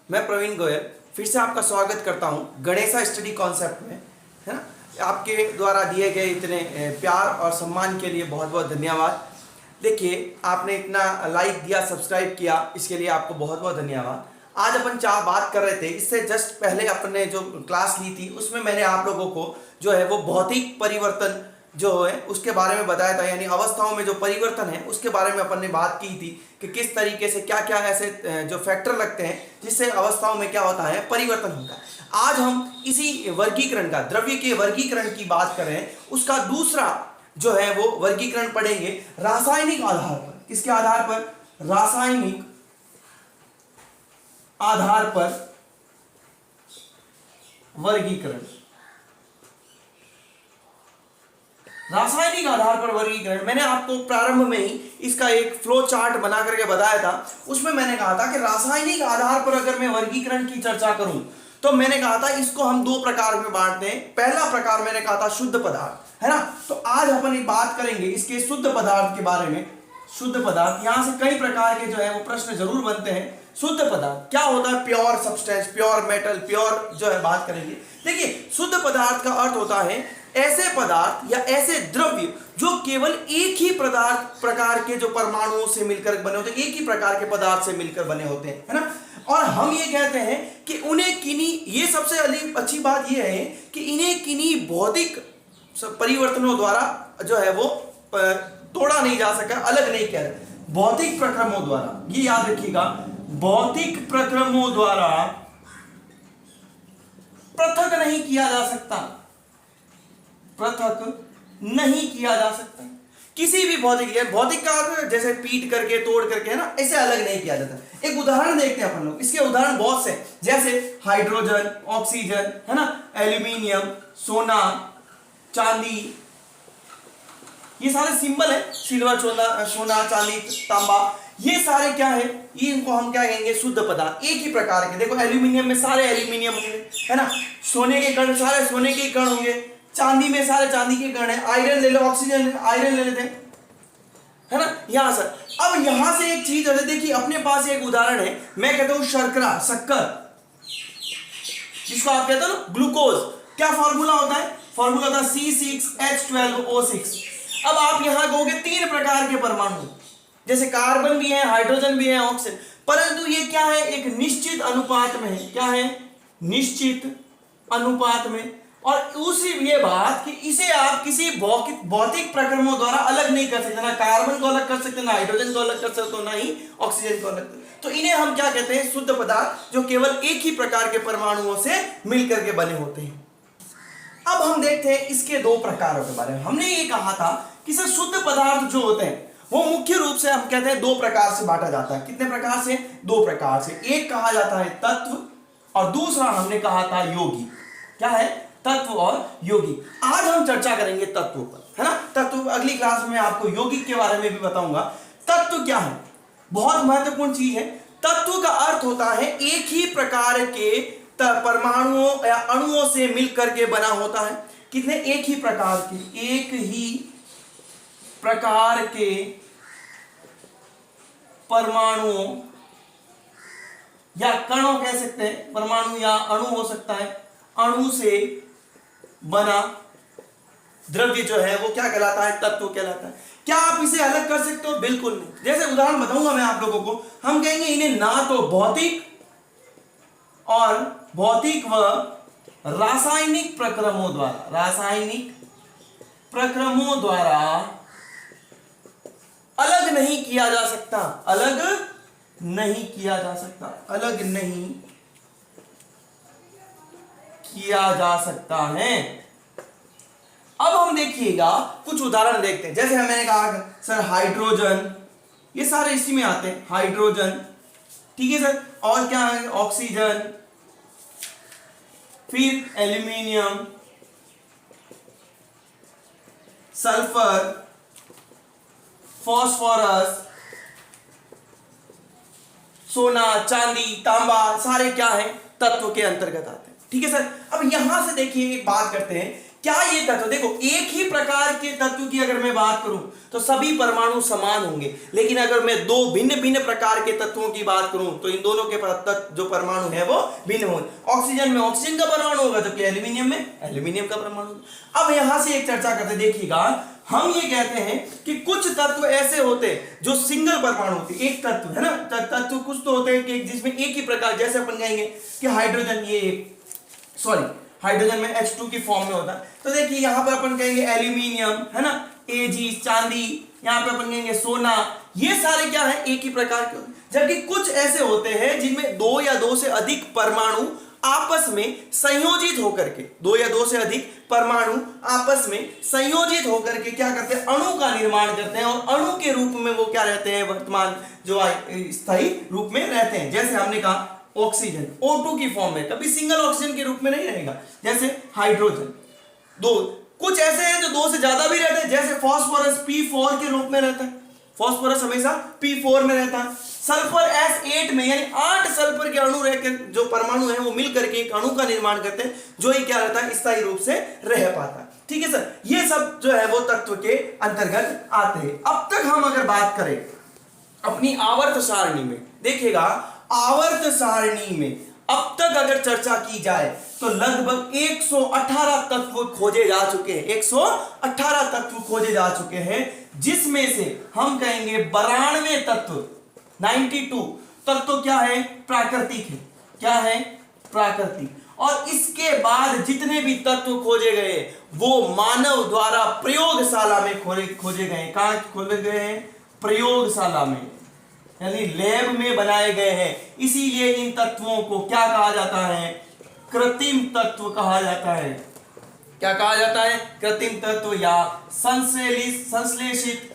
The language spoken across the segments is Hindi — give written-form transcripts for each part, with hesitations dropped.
मैं प्रवीण गोयल फिर से आपका स्वागत करता हूं गणेशा स्टडी कॉन्सेप्ट में, है ना। आपके द्वारा दिए गए इतने प्यार और सम्मान के लिए बहुत बहुत धन्यवाद। देखिए, आपने इतना लाइक दिया, सब्सक्राइब किया, इसके लिए आपको बहुत बहुत धन्यवाद। आज अपन चाह बात कर रहे थे, इससे जस्ट पहले अपने जो क्लास ली थी उसमें मैंने आप लोगों को जो है वो भौतिक परिवर्तन जो है उसके बारे में बताया था, यानी अवस्थाओं में जो परिवर्तन है उसके बारे में अपन ने बात की थी कि किस तरीके से क्या क्या ऐसे जो फैक्टर लगते हैं जिससे अवस्थाओं में क्या होता है, परिवर्तन होता है। आज हम इसी वर्गीकरण का, द्रव्य के वर्गीकरण की बात कर रहे हैं। उसका दूसरा जो है वो वर्गीकरण पढ़ेंगे रासायनिक आधार पर। किसके आधार पर? रासायनिक आधार पर वर्गीकरण। रासायनिक आधार पर वर्गीकरण मैंने आपको प्रारंभ में ही इसका एक फ्लो चार्ट बना करके बताया था। उसमें मैंने कहा था कि रासायनिक आधार पर अगर मैं वर्गीकरण की चर्चा करूं तो मैंने कहा था इसको हम दो प्रकार में बांटते हैं। पहला प्रकार मैंने कहा था शुद्ध पदार्थ, है ना। तो आज अपन एक बात करेंगे इसके शुद्ध पदार्थ के बारे में। शुद्ध पदार्थ, यहां से कई प्रकार के जो है वो प्रश्न जरूर बनते हैं। शुद्ध पदार्थ क्या होता है? Pure substance, pure metal, pure जो है बात करेंगे। देखिए, शुद्ध पदार्थ का अर्थ होता है ऐसे पदार्थ या ऐसे द्रव्य जो केवल एक ही प्रकार के जो परमाणुओं से मिलकर बने होते हैं, एक ही प्रकार के पदार्थ से मिलकर बने होते हैं, है ना। और हम ये कहते हैं कि उन्हें किन्हीं, ये सबसे अच्छी बात ये है कि इन्हें किन्हीं भौतिक परिवर्तनों द्वारा जो है वो तोड़ा नहीं जा सका, अलग नहीं किया। भौतिक प्रक्रमों द्वारा, ये याद रखिएगा, भौतिक प्रक्रमों द्वारा पृथक नहीं किया जा सकता, पृथक नहीं किया जा सकता। किसी भी भौतिक का जैसे पीट करके, तोड़ करके, है ना, ऐसे अलग नहीं किया जाता। एक उदाहरण देखते हैं अपन लोग। इसके उदाहरण बहुत से, जैसे हाइड्रोजन, ऑक्सीजन, है ना, एल्यूमिनियम, सोना, चांदी, ये सारे सिंबल है। सिल्वर, सोना, चांदी, तांबा, ये सारे क्या है? ये इनको हम क्या कहेंगे? शुद्ध पदार्थ, एक ही प्रकार के। देखो, एल्यूमिनियम में सारे एल्यूमिनियम होंगे, है ना। सोने के कण, सारे सोने के कण होंगे। चांदी में सारे चांदी के कण है। आयरन ले लो, ऑक्सीजन, आयरन ले लेते हैं, है ना। यहां से अब यहां से एक चीज है, देखिए अपने पास एक उदाहरण है। मैं कहता हूं शर्करा, शक्कर, जिसको आप कहते हो ना ग्लूकोज। क्या फॉर्मूला होता है? फॉर्मूला होता है C6H12O6। अब आप यहां कहोगे तीन प्रकार के परमाणु, जैसे कार्बन भी है, हाइड्रोजन भी है, ऑक्सीजन, परंतु ये क्या है? एक निश्चित अनुपात में है। क्या है? निश्चित अनुपात में। और उसी ये बात कि इसे आप किसी भौतिक प्रक्रमों द्वारा अलग नहीं कर सकते। ना कार्बन को अलग कर सकते, ना हाइड्रोजन को अलग कर सकते, ना ही ऑक्सीजन को अलग। तो इन्हें हम क्या कहते हैं? शुद्ध पदार्थ, जो केवल एक ही प्रकार के परमाणुओं से मिलकर के बने होते हैं। अब हम देखते हैं इसके दो प्रकारों के बारे में। हमने ये कहा था कि सर शुद्ध पदार्थ जो होते हैं वो मुख्य रूप से हम कहते हैं दो प्रकार से बांटा जाता है। कितने प्रकार से? दो प्रकार से। एक कहा जाता है तत्व और दूसरा हमने कहा था योगी। क्या है? तत्व और योगी। आज हम चर्चा करेंगे तत्व पर, है ना। तत्व अगली क्लास में आपको यौगिक के बारे में भी बताऊंगा। तत्व क्या है? बहुत महत्वपूर्ण चीज है। तत्व का अर्थ होता है एक ही प्रकार के परमाणुओं या अणुओं से मिलकर के बना होता है। कितने? एक ही प्रकार के, एक ही प्रकार के परमाणुओं या कणों कह सकते हैं, परमाणु या अणु हो सकता है, अणु से बना द्रव्य जो है वो क्या कहलाता है? तत्व कहलाता है। क्या आप इसे अलग कर सकते हो? बिल्कुल नहीं। जैसे उदाहरण बताऊंगा मैं आप लोगों को। हम कहेंगे इन्हें ना तो भौतिक और भौतिक व रासायनिक प्रक्रमों द्वारा, रासायनिक प्रक्रमों द्वारा अलग नहीं किया जा सकता, अलग नहीं किया जा सकता, अलग नहीं किया जा सकता है। अब हम देखिएगा कुछ उदाहरण देखते हैं। जैसे मैंने कहा सर हाइड्रोजन, ये सारे इसी में आते हैं, हाइड्रोजन, ठीक है सर। और क्या है? ऑक्सीजन, फिर एल्यूमिनियम, सल्फर, फास्फोरस, सोना, चांदी, तांबा, सारे क्या है? तत्व के अंतर्गत आते हैं, ठीक है सर। अब यहां से देखिए एक बात करते हैं क्या ये तत्व, देखो एक ही प्रकार के तत्व की अगर मैं बात करूं तो सभी परमाणु समान होंगे, लेकिन अगर मैं दो भिन्न भिन्न प्रकार के तत्वों की बात करूं तो इन दोनों के जो परमाणु है वो भिन्न होंगे। ऑक्सीजन में ऑक्सीजन का परमाणु होगा, जबकि एल्यूमिनियम में एल्यूमिनियम का परमाणु। अब यहां से एक चर्चा करते, देखिएगा हम ये कहते हैं कि कुछ तत्व ऐसे होते हैं जो सिंगल परमाणु होते हैं, एक तत्व है ना, तत्व कुछ तो होते हैं कि जिसमें एक ही प्रकार, जैसे अपन कहेंगे कि हाइड्रोजन, ये सॉरी हाइड्रोजन में H2 की फॉर्म में होता है। तो देखिए यहां पर अपन कहेंगे एल्यूमिनियम है ना, Ag चांदी, यहां पे अपन कहेंगे सोना, ये सारे क्या है एक ही प्रकार के होते हैं। जबकि कुछ ऐसे होते हैं जिनमें दो या दो से अधिक परमाणु आपस में संयोजित होकर के, दो या दो से अधिक परमाणु आपस में संयोजित होकर के क्या करते हैं, अणु का निर्माण करते हैं, और अणु के रूप में वो क्या रहते हैं, वर्तमान जो स्थायी रूप में रहते हैं। जैसे हमने कहा ऑक्सीजन O2 की फॉर्म में, कभी सिंगल ऑक्सीजन के रूप में नहीं रहेगा। जैसे हाइड्रोजन दो, कुछ ऐसे हैं जो दो से ज्यादा भी रहते हैं, जैसे फास्फोरस P4 के रूप में रहता है, फास्फोरस हमेशा P4 में रहता है। सल्फर S8 में, यानी 8 सल्फर के अणु रहकर जो परमाणु है वो मिलकर के एक अणु का निर्माण करते हैं, जो ही क्या रहता है, स्थायी रूप से रह पाता है। ठीक है सर, ये सब जो है वो तत्व के अंतर्गत आते हैं। अब तक हम अगर बात करें अपनी आवर्त सारणी में, देखिएगा आवर्त सारणी में अब तक अगर चर्चा की जाए तो लगभग 118 तत्व खोजे जा चुके हैं, 118 तत्व खोजे जा चुके हैं, जिसमें से हम कहेंगे 92 तत्व 92 तत्व क्या है, प्राकृतिक है। क्या है, प्राकृतिक। और इसके बाद जितने भी तत्व खोजे गए वो मानव द्वारा प्रयोगशाला में खोजे गए। कहां खोजे गए हैं, प्रयोगशाला में, यानी लैब में बनाए गए हैं। इसीलिए इन तत्वों को क्या कहा जाता है, कृत्रिम तत्व कहा जाता है। क्या कहा जाता है, कृत्रिम तत्व या संश्लेषित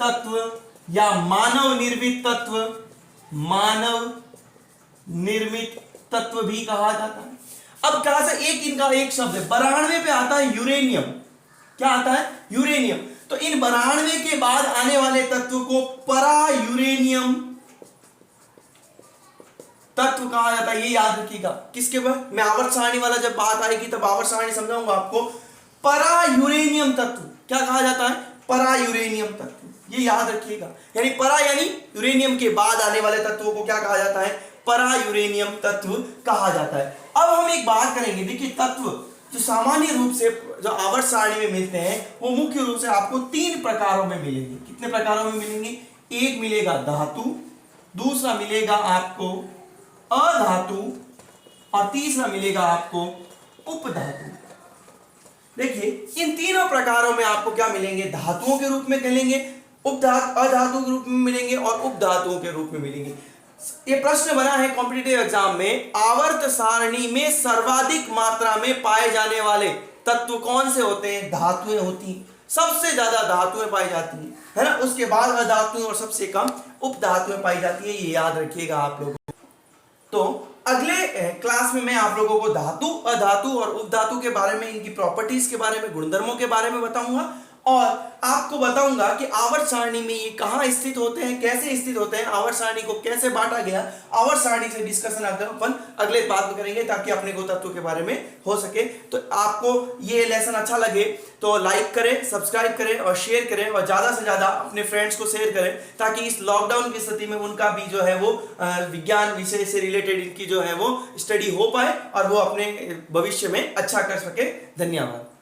तत्व या मानव निर्मित तत्व, मानव निर्मित तत्व भी कहा जाता है। अब कहां से एक इनका एक शब्द है, 92 पे आता है यूरेनियम। क्या आता है, यूरेनियम। तो इन 92 के बाद आने वाले तत्व को परा यूरेनियम तत्व कहा जाता है। ये याद रखिएगा। किसके बाद, मैं आवर्त सारणी वाला जब बात आएगी तब आवर्त सारणी समझाऊंगा आपको। परा यूरेनियम तत्व क्या कहा जाता है, परा यूरेनियम तत्व, ये याद रखिएगा। यानी परा यानी यूरेनियम के बाद आने वाले तत्वों को क्या कहा जाता है, परा यूरेनियम तत्व कहा जाता है। अब हम एक बात करेंगे, देखिए तत्व जो सामान्य रूप से जो आवर्त सारणी में मिलते हैं वो मुख्य रूप से आपको 3 प्रकारों में मिलेंगे। कितने प्रकारों में मिलेंगे, एक मिलेगा धातु, दूसरा मिलेगा आपको अधातु, और तीसरा मिलेगा आपको उपधातु। देखिए इन तीनों प्रकारों में आपको क्या मिलेंगे, धातुओं के रूप में मिलेंगे, अधातु के रूप में मिलेंगे और उपधातुओं के रूप में मिलेंगे। ये प्रश्न बना है कॉम्पिटिटिव एग्जाम में, आवर्त सारणी में सर्वाधिक मात्रा में पाए जाने वाले तत्व कौन से होते हैं, धातुएं होती हैं, सबसे ज्यादा धातुएं पाई जाती हैं, है ना। उसके बाद अधातुएं और सबसे कम उपधातुएं पाई जाती है। ये याद रखिएगा आप लोगों को। तो अगले क्लास में मैं आप लोगों को धातु, अधातु और उपधातु के बारे में, इनकी प्रॉपर्टीज के बारे में, गुणधर्मों के बारे में बताऊंगा, और आपको बताऊंगा कि आवर्त सारणी में ये कहां स्थित होते हैं, कैसे स्थित होते हैं, आवर्त सारणी को कैसे बांटा गया। आवर्त सारणी से डिस्कशन अपन अगले बात में करेंगे, ताकि अपने को तत्व के बारे में हो सके। तो आपको ये लेसन अच्छा लगे तो लाइक करें, सब्सक्राइब करें और शेयर करें, और ज्यादा से ज्यादा अपने फ्रेंड्स को शेयर करें, ताकि इस लॉकडाउन की स्थिति में उनका भी जो है वो विज्ञान विषय से रिलेटेड इनकी जो है वो स्टडी हो पाए और वो अपने भविष्य में अच्छा कर सके। धन्यवाद।